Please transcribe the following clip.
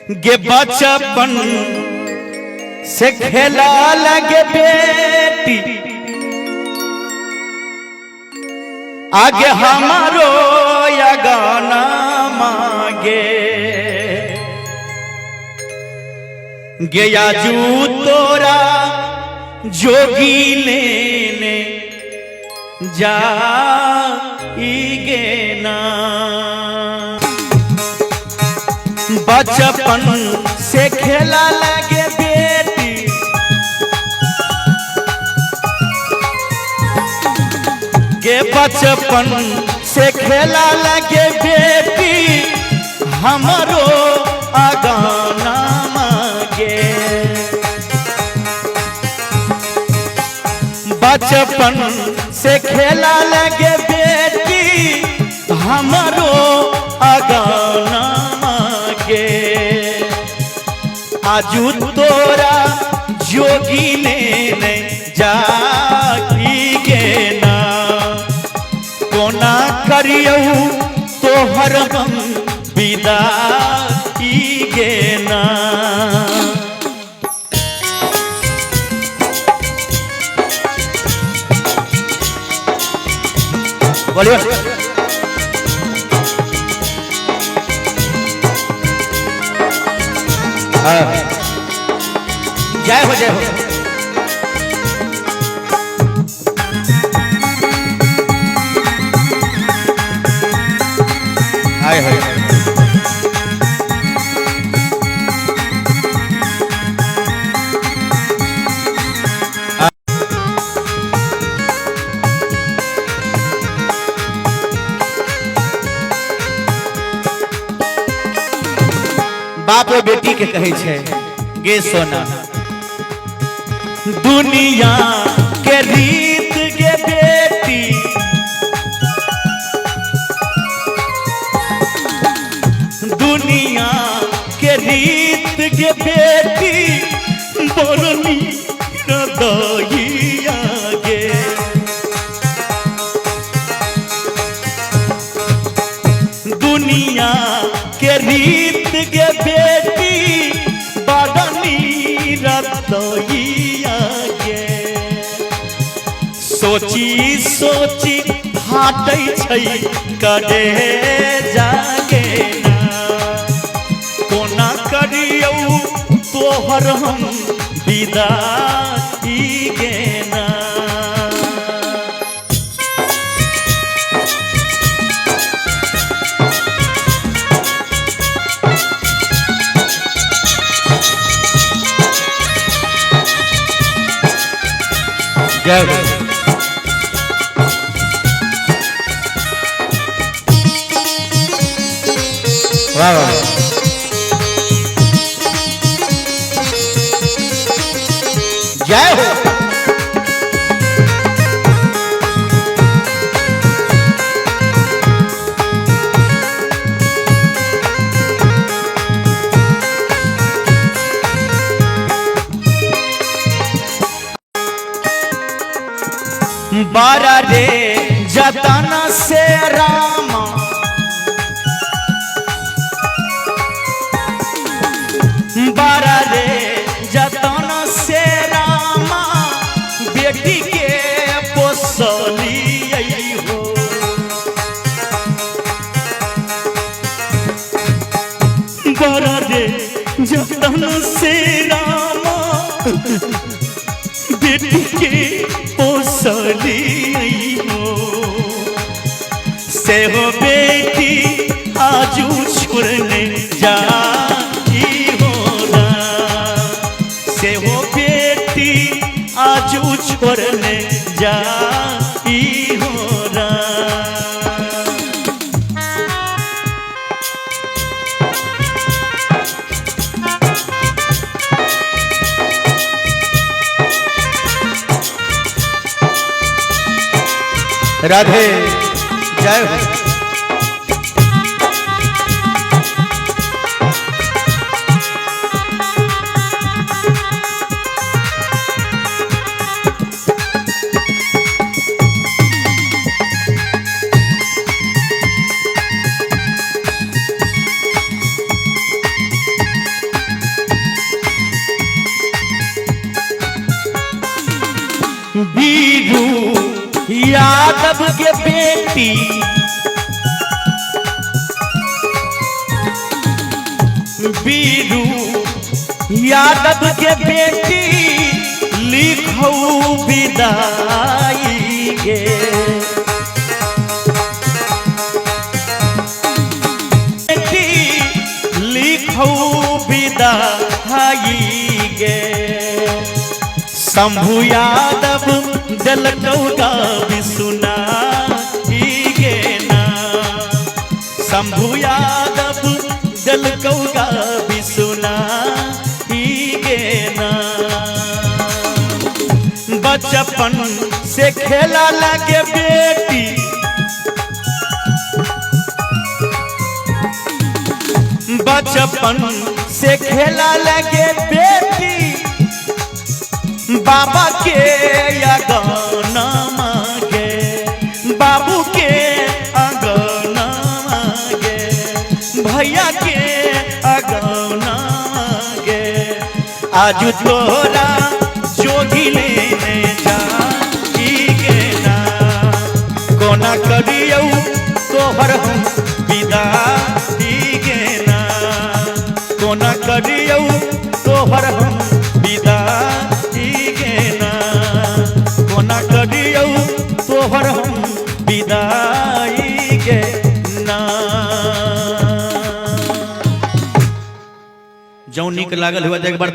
गे बचपन से खेला लगे बेटी आगे हमारो या गाना मांगे गया जू तोरा जोगी लेने जाइगे ना। बचपन से खेला लगे बेटी के बचपन से खेला लगे बेटी हमरो आगाना मांगे बचपन से खेला लगे बेटी हमरो आगाना मांगे आजू तोरा जोगी ने जाइगे ना कोना करियो तोहर हम विदाइगे ना। बोलिए जय हो जय हो। आए हो बाप रो बेटी के कहे छे गे सोना दुनिया के रीत के बेटी दुनिया के रीत के बेटी बोलनी रदइया गे दुनिया के रीत के बेटी बदनी रदइया गे सोची सोची फाटै छै करे जागे कोना करियो तोहर हम विदाइगे ना। जय हो वाह वाह जय हो। बारा रे जतन से राम बारा रे जतन से रामा बेटी के पोसलिए हो बारा रे जतन से रामा बेटी के पोसलिए हो से हो बेटी आजू छोड़ने जाई हो ना से हो बेटी आजू छोड़ने जाई हो ना। राधे जय हो। बीरू यादव के बेटी बीरू यादव के बेटी लिखो विदाई गे बेटी लिखो विदाई गे शंभु यादव दिलकौगा भी सुना गे ना शंभु यादव दिलकौगा भी सुना गे ना बचपन से खेला लगे बेटी बचपन से खेला लगे बेटी बाबा के अगना मांगे बाबू के अगना मांगे भैया के अगना मांगे आज तोरा जोगी लेने जा गे ना कोना करियौ तोहर हम विदा गे ना कोना करियौ तोहर हम विदा गे ना कोना करियौ तोहर हम विदाई गे ना। जौं नीक लागल हुआ एक बार